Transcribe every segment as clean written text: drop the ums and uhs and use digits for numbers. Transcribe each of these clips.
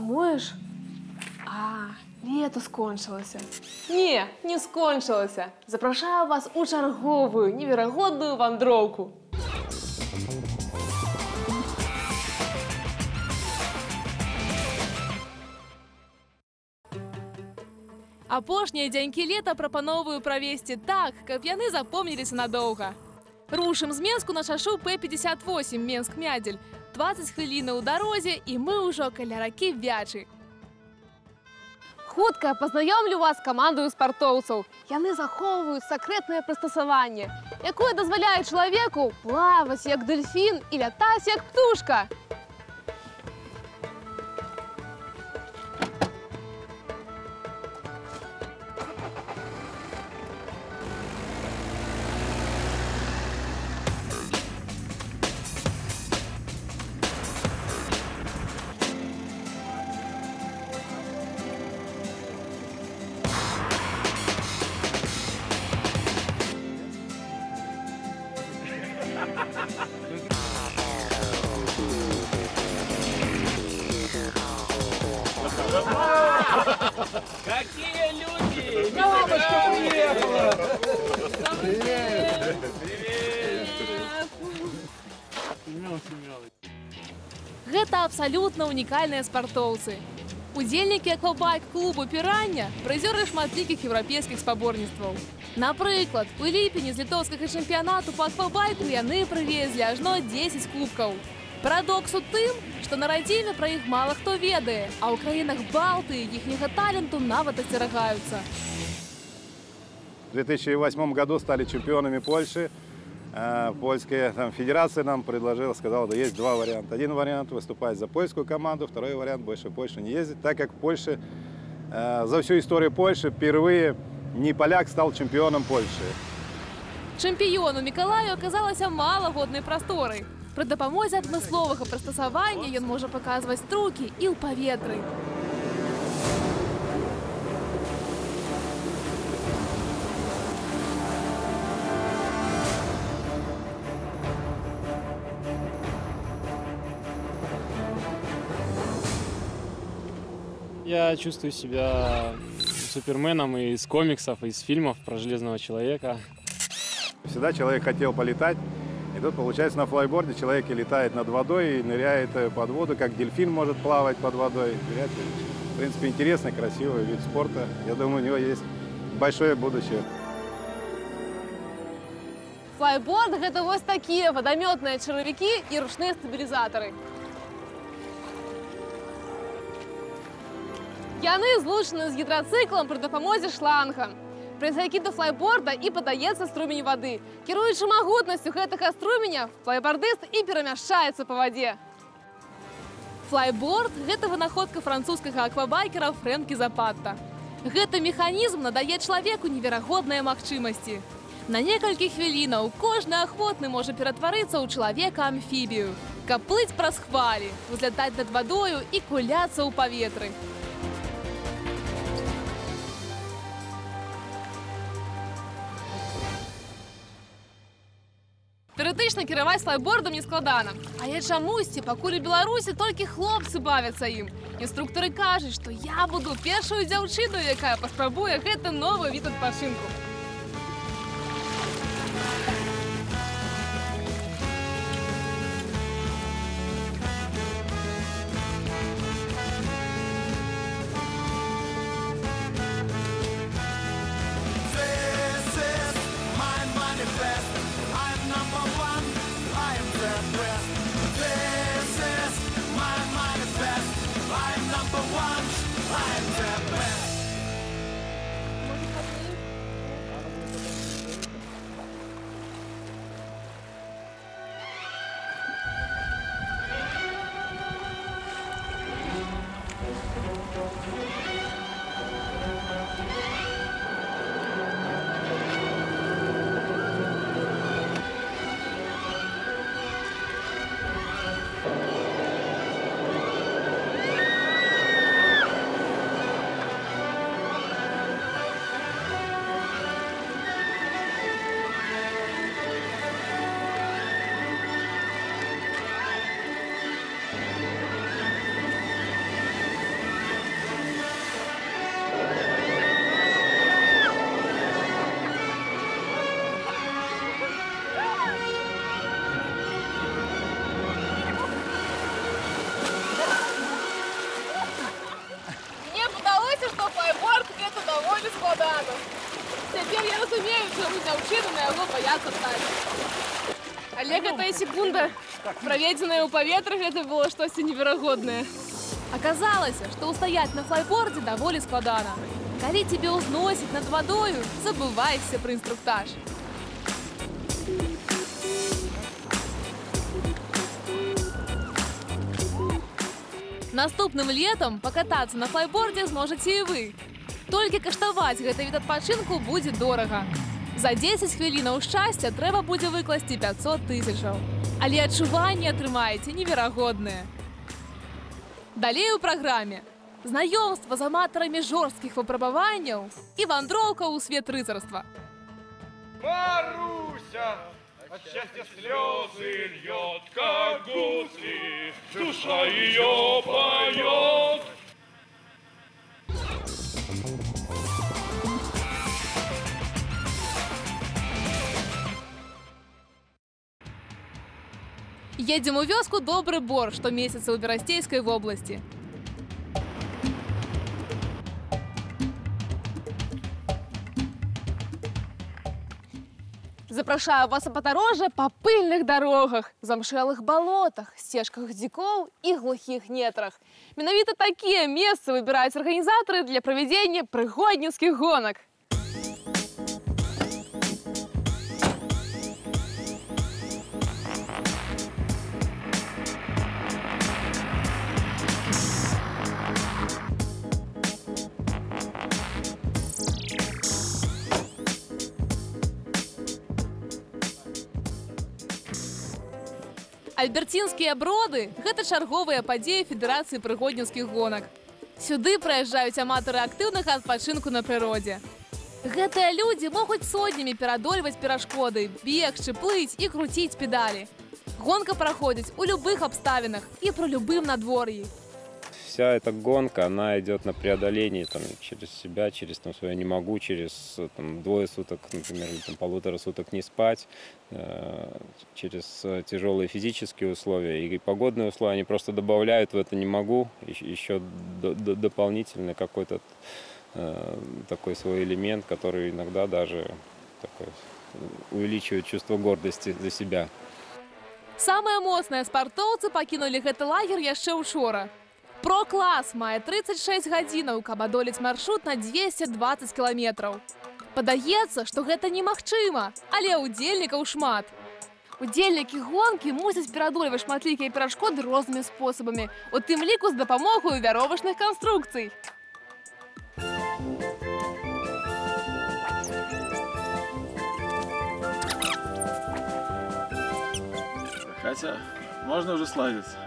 Сумуєш? А, лето скончилося. Не, не скончилося. Запрошаю вас у черговую невероятную вандровку. Апошнія дзянькі лета прапановую правесці так, каб яны запомніліся надоўга. Рушым з Менску на шашу П-58 Менск-Мядзель. 20 хвілінаў у дарозе, і мы ўжо каля ракі Вячы. Хутка пазнаёмлю вас з камандаю спартоўцаў. Яны захоўваюць сакрэтнае прыстасаванне, якое дазваляе чалавеку плаваць як дельфін і лятаць як птушка. Какие люди! Мамочка приехала! Привет! Гэта абсалютна унікальныя спартоўцы. Удзельнікі аквабайк-клубу «Піранья» прызёры шматлікіх еўрапейскіх спаборніцтваў. Напрыклад, у ліпені з літоўскага чэмпіянату па аквабайку яны прывезлі ажно 10 кубкаў. Парадокс у тым, што на радзіме пра іх мала хто ведае, а ў краінах Балтыі іхняга таленту нават асцерагаюцца. В 2008 году стали чемпионами Польши. Польская федерация нам предложила, сказала, да есть два варианта. Один вариант выступать за польскую команду, второй вариант больше в Польшу не ездить, так как в Польше, за всю историю Польши впервые не поляк стал чемпионом Польши. Чэмпіёну Мікалаю аказалася мала воднай прасторы. Пры дапамозе адмысловага прыстасавання ён можа паказваць струкі і ў паветры. Я чувствую себя суперменом и из комиксов, и из фильмов про Железного человека. Всегда человек хотел полетать. И тут, получается, на флайборде человек и летает над водой, и ныряет под воду, как дельфин может плавать под водой. В принципе, интересный, красивый вид спорта. Я думаю, у него есть большое будущее. Флайборд – гэта вось такія вадамётныя чаравікі і ручныя стабілізатары. Яны злучаны з гідрацыклам пры дапамозе шланга. Пры закіду флайборда і падаецца струмень вады. Кіруючы магутнасцю гэтага струменя, флайбордыст і перамяшчаецца па вадзе. Флайборд – гэта вынаходка французскага аквабайкера Фрэнкі Запатта. Гэты механізм надае чалавеку неверагодныя магчымасці. На некалькі хвілінаў кожны ахвотны можа ператварыцца ў чалавека-амфібію, каб плыць праз хвалі, узлятаць над вадою і куляцца ў паветры. Тэарэтычна кіраваць флайбордам нескладана. Але чамусьці пакуль у Беларусі толькі хлопцы бавяцца ім. Інструктары кажуць, што я буду першую дзяўчыну, якая паспрабуе гэты новы від адпачынку. чаму дзяўчыны на яго баяцца стаць. Але гэтая секунда, праведзеная ў паветры, гэта было штосьці неверагоднае. Аказалася, што ўстаяць на флайбордзе даволі складана. Калі цябе ўзносіць над вадою, забываешся пра інструктаж. Наступным летом пакатацца на флайбордзе зможаце і вы. Толькі каштаваць гэты від адпачынку будзе дорага. За 10 хвілінаў шчасця трэба будзе выкласці 500 000. Але адчуванні атрымаеце неверагодныя. Далей у праграме знаёмства з аматарамі жорсткіх выпрабаванняў і вандроўка ў свет рыцарства. Маруся! От счастья слезы льет, как гусли, душа ее поет. Едем у вёску Добры Бор, што месяца ў Берасцейскай вобласці. Запрашаю вас у падарожжа па пыльных дарогах, замшэлых балотах, сцежках дзікоў і глухіх нетрах. Менавіта такія месцы выбіраюць арганізатары для правядзення прыгодніцкіх гонак. Альберцінскія броды – гэта чарговыя падзеі Федэрацыі прыгодніцкіх гонак. Сюды прыязджаюць аматары актыўнага адпачынку на прыродзе. Гэтыя людзі могуць сотнямі перадольваць перашкоды, бегчы, плыць і круціць педалі. Гонка праходзіць у любых абставінах і пры любым надвор'і. Вся эта гонка, она идет на преодоление там, через себя, через свое не могу, через двое суток, например, или 1,5 суток не спать, через тяжелые физические условия и погодные условия. Они просто добавляют в это не могу еще дополнительный какой-то такой свой элемент, который иногда даже такой, увеличивает чувство гордости за себя. Самыя моцныя спартоўцы пакінулі гэты лагер яшчэ учора. Про-клас мае 36 гадзінаў, каб адолець маршрут на 220 кіламетраў. Падаецца, што гэта немагчыма, але удзельнікаў шмат. Удзельнікі гонкі мусяць перадольваць шматлікія перашкоды рознымі спосабамі, у тым ліку з дапамогай вяровачных канструкцый. Хотя, можно уже слазиться.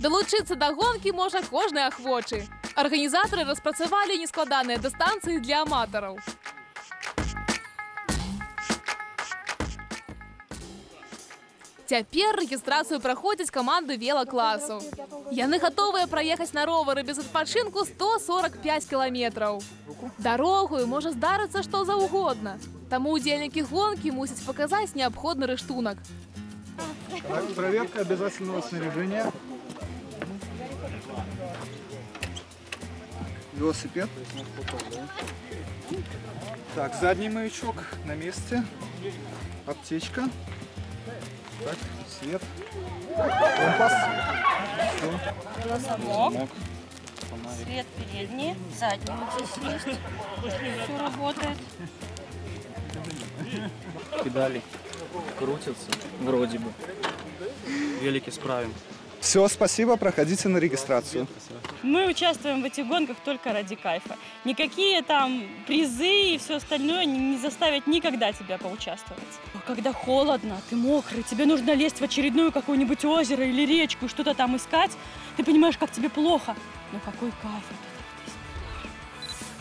Далучыцца да гонкі можа кожны ахвочы. Арганізатары распрацавалі нескладаныя дыстанцыі для аматараў. Цяпер рэгістрацыю праходзяць каманды велакласу. Яны гатовыя праехаць на ровары без адпачынку 145 кіламетраў. Дарогою можа здарыцца што заўгодна. Таму удзельнікі гонкі мусяць паказаць неабходны рыштунак. Проверка обязательного снаряжения. Велосипед. Так, задний маячок на месте. Аптечка. Так, свет. Компас. Замок. Свет передний, задний вот здесь есть. Все работает. Педали крутятся, вроде бы. Велики справим. Все, спасибо, проходите на регистрацию. Мы участвуем в этих гонках только ради кайфа. Никакие там призы и все остальное не заставят никогда тебя поучаствовать. Когда холодно, ты мокрый, тебе нужно лезть в очередное какое-нибудь озеро или речку, что-то там искать, ты понимаешь, как тебе плохо. Но какой кайф это.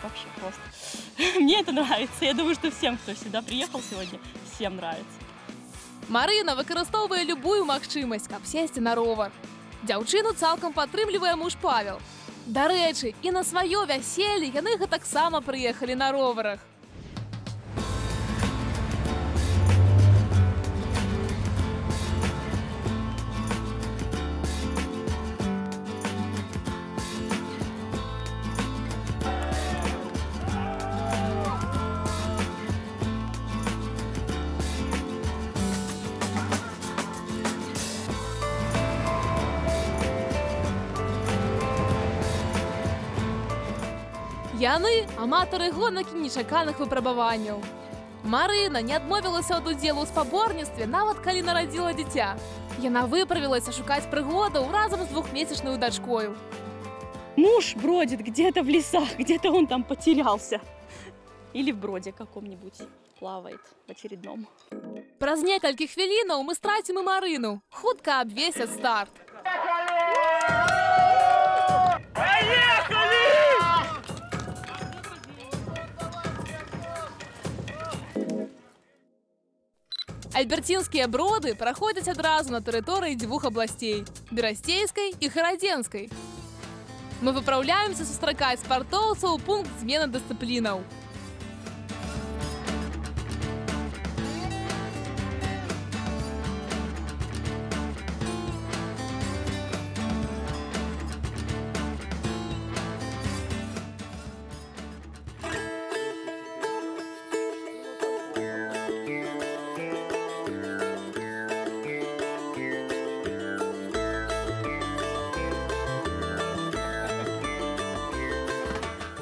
Вообще просто. Мне это нравится. Я думаю, что всем, кто сюда приехал сегодня, всем нравится. Марына выкарыстоўвае любую магчымасць, каб сесці на ровар. Дзяўчыну цалкам падтрымлівае муж Павел. Дарэчы, і на сваё вяселле яны гэтаксама прыехалі на роварах. Яны аматары гонак і нечаканых выпрабаванняў. Марына не адмовілася ад удзелу ў спаборніцтве, нават калі нарадзіла дзіця. Яна выправілася шукаць прыгодаў разам з двухмесячною дачкою. Муж бродит где-то в лесах, где-то он там потерялся. Или в броде каком-нибудь плавает в очередном. Праз некалькі хвілінаў мы страцім і Марыну. Хутка абвесяць старт. Альберцінскія броды праходзяць адразу на тэрыторыі дзвюх абласцей – Берасцейскай і Харадзенскай. Мы выпраўляемся сустракаць спартоўцаў у пункт змены дысцыплінаў.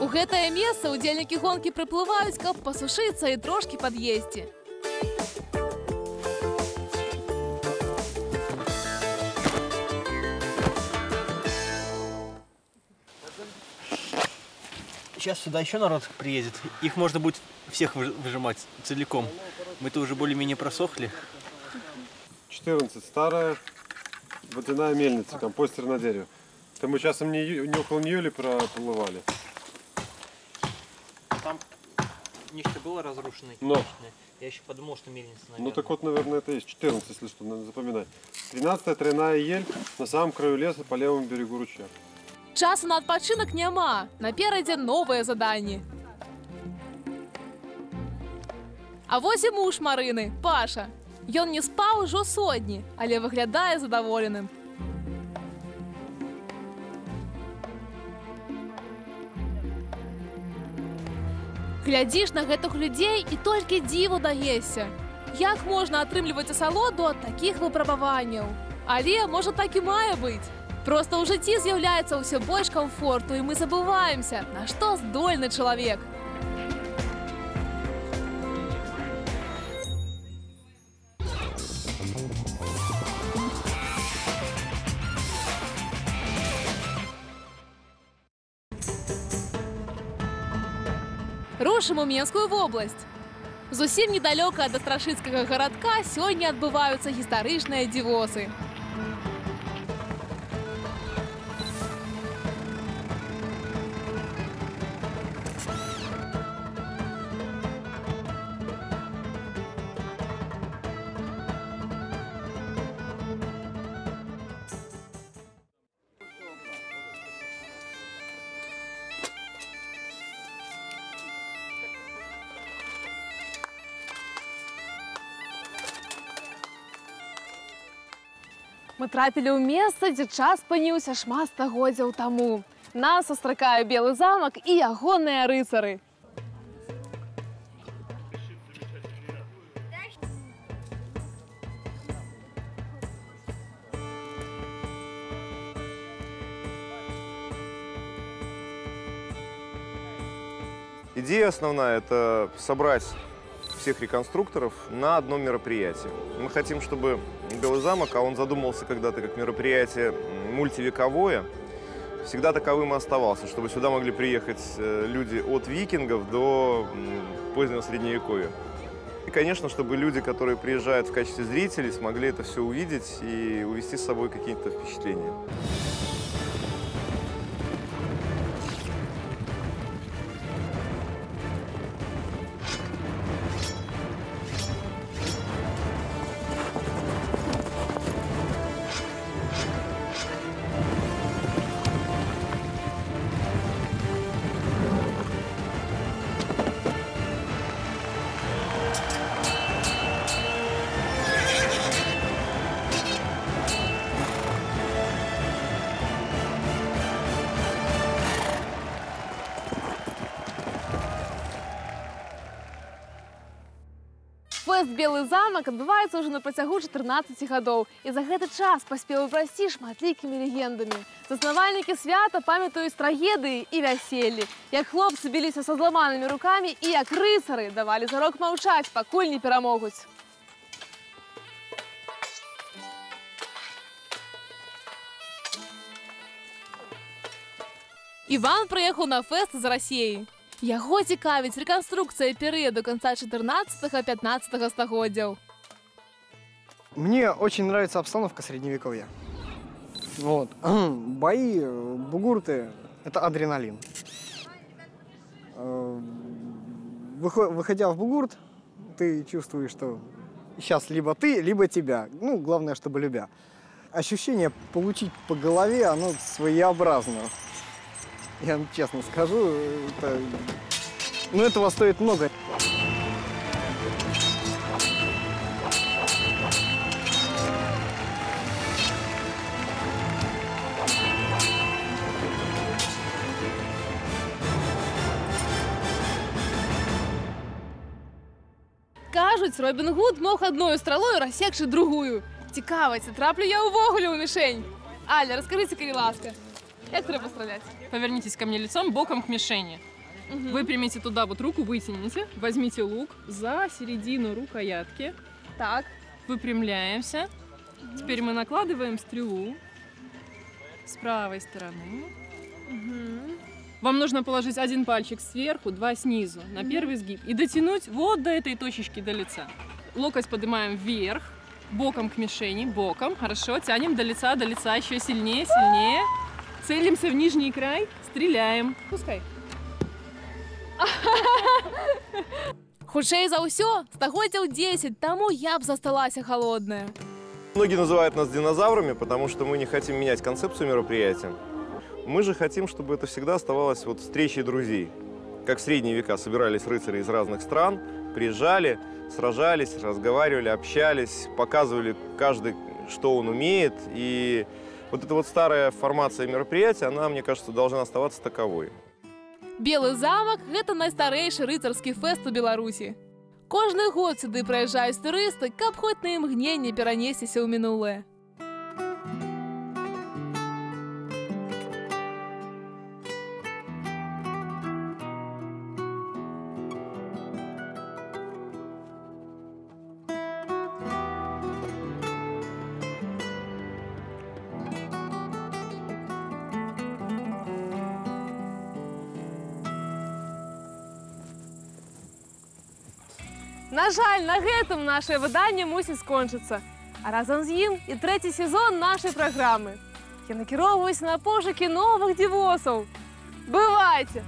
У гэтае месца удзельнікі гонкі прыплываюць, каб пасушыцца і трошкі пад'есці. Сейчас сюда еще народ приедет. Их можно будет всех выжимать целиком. Мы-то уже более-менее просохли. 14. Старая водяная мельница, компостер на дереве. Это мы часом не около нее ли проплывали? Там нечто было разрушено. Но. Я еще подумал, что мельница, наверное. Ну так вот, наверное, это есть. 14, если что, надо запоминать. 13-я тройная ель на самом краю леса по левому берегу ручья. Часу на адпачынак няма. Наперадзе новыя заданні. А вось і муж Марыны, Паша. Ён не спаў ужо сотні, але выглядае задаволеным. Глядзіш на гэтых людзей і толькі дзіву даешся. Як можна атрымліваць асалоду ад такіх выпрабаванняў? Але, можа, так і мае быць. Проста ў жыцці з'яўляецца ўсё больш камфорту, і мы забываемся, на што здольны чалавек. Рушым у Менскую вобласць. Зусім недалёка ад астрашыцкага гарадка сёння адбываюцца гістарычныя дзівосы. Мы трапілі ў месца, дзе час спыніўся шмат стагоддзяў таму. Нас сустракае Белы замак і ягоныя рыцары. Идея основная – это собрать всех реконструкторов на одном мероприятии. Мы хотим, чтобы Белый замок, а он задумался когда-то как мероприятие мультивековое, всегда таковым и оставался, чтобы сюда могли приехать люди от викингов до позднего Средневековья. И, конечно, чтобы люди, которые приезжают в качестве зрителей, смогли это все увидеть и увезти с собой какие-то впечатления. фэст «Белы замак» адбываецца ўжо на працягу 14 гадоў. І за гэты час паспеў абрасці шматлікімі легендамі. Заснавальнікі свята памятаюць трагедыі і вяселлі. Як хлопцы біліся са зламанымі рукамі і як рыцары давалі зарок маўчаць, пакуль не перамогуць. Іван прыехаў на фэст з Расіі. Яго цікавіць рэканструкцыя перыяду конца 14-15 стагоддзяў. Мне очень нравится обстановка средневековья. Вот. Бои, бугурты – это адреналин. Выходя в бугурт, ты чувствуешь, что сейчас либо ты, либо тебя. Ну, главное, чтобы любя. Ощущение получить по голове, оно своеобразно. Я вам честно скажу, этого стоит много. Кажуць, Робін Гуд мог одною стралою рассекчы другую. Цікава, ці траплю я увогуле ў мішень? Аля, расскажите, калі ласка, як трэба страляць? Повернитесь ко мне лицом, боком к мишени. Выпрямите туда вот руку, вытяните, возьмите лук за середину рукоятки. Так. Выпрямляемся. Теперь мы накладываем стрелу с правой стороны. Вам нужно положить один пальчик сверху, два снизу, на первый сгиб. И дотянуть вот до этой точечки, до лица. Локоть поднимаем вверх, боком к мишени, боком. Хорошо, тянем до лица, еще сильнее, сильнее. Целимся в нижний край, стреляем. Пускай. Хутчэй за ўсё, стагоддзяў 10, таму я б засталася холодная. Многие называют нас динозаврами, потому что мы не хотим менять концепцию мероприятия. Мы же хотим, чтобы это всегда оставалось вот встречей друзей. Как в средние века собирались рыцари из разных стран, приезжали, сражались, разговаривали, общались, показывали каждый, что он умеет. И вот эта вот старая формация мероприятия, она, мне кажется, должна оставаться таковой. Белы замак – гэта найстарэйшы рыцарскі фэст у Беларусі. Кожны год сюды прыязджаюць турысты, каб хоць на імгненне перанесціся ў мінулае. На жаль, на гэтым наше выданне мусіць скончыцца. А разам з ім і трэці сезон нашай праграмы. Я накіроўваюся на пошукі новых дзівосаў. Бывайце!